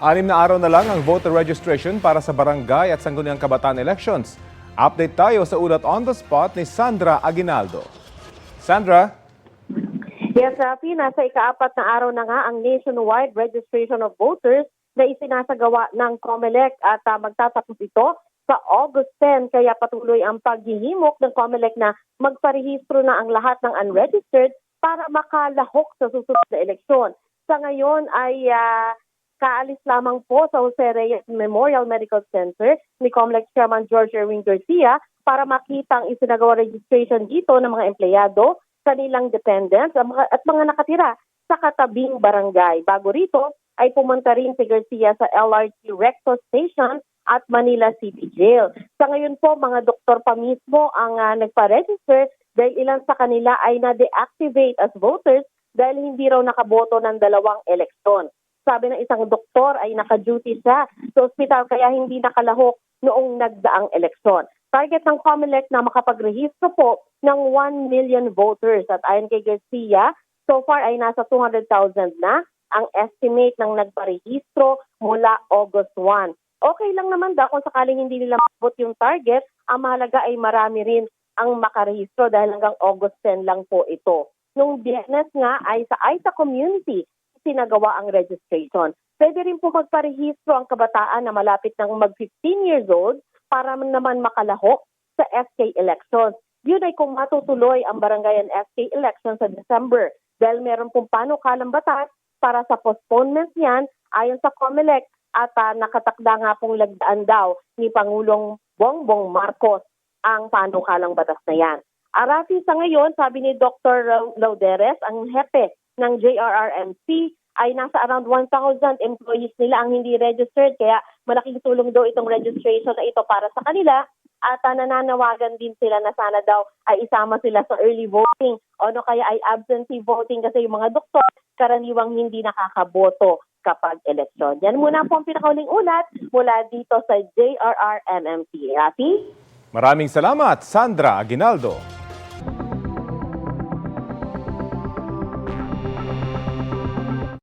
6 na araw na lang ang voter registration para sa barangay at sangguniang kabataan elections. Update tayo sa ulat on the spot ni Sandra Aguinaldo. Sandra? Yes, Rafi, nasa ika-4 na araw na nga ang nationwide registration of voters na isinasagawa ng COMELEC at magtatapos ito sa August 10. Kaya patuloy ang paghihimok ng COMELEC na magparehistro na ang lahat ng unregistered para makalahok sa susunod na eleksyon. Sa ngayon ay kaalis lamang po sa Jose Reyes Memorial Medical Center ni COMELEC Chairman George Erwin Garcia para makita ang isinagawa registration dito ng mga empleyado, kanilang dependents at mga nakatira sa katabing barangay. Bago rito ay pumunta rin si Garcia sa LRT Recto Station at Manila City Jail. Sa ngayon po, mga doktor pa mismo ang nagpa-register dahil ilan sa kanila ay na-deactivate as voters dahil hindi raw nakaboto ng 2 eleksyon. Sabi ng isang doktor ay naka-duty siya sa ospital kaya hindi nakalahok noong nagdaang eleksyon. Target ng COMELEC na makapagrehistro po ng 1 million voters at ayon kay Garcia, so far ay nasa 200,000 na ang estimate ng nagparehistro mula August 1. Okay lang naman daw kung sakaling hindi nila mabot yung target, ang mahalaga ay marami rin ang makarehistro dahil hanggang August 10 lang po ito. Nung Biyernes nga ay sa Aita Community sinagawa ang registration. Pwede rin po magparehistro ang kabataan na malapit ng mag-15 years old para naman makalahok sa SK elections. Yun ay kung matutuloy ang barangay and SK elections sa December dahil meron pong panukalang batas para sa postponement niyan ayon sa COMELEC at nakatakda nga pong lagdaan daw ni Pangulong Bongbong Marcos ang panukalang batas na yan. Arafi, sa ngayon, sabi ni Dr. Lauderes, ang hepe ng JRRMC, ay nasa around 1,000 employees nila ang hindi registered. Kaya malaking tulong daw itong registration na ito para sa kanila. At nananawagan din sila na sana daw ay isama sila sa early voting. O kaya ay absentee voting kasi yung mga doktor karaniwang hindi nakakaboto kapag eleksyon. Yan muna po ang pinakauling ulat mula dito sa JRRMMC. Rafi? Maraming salamat, Sandra Aguinaldo.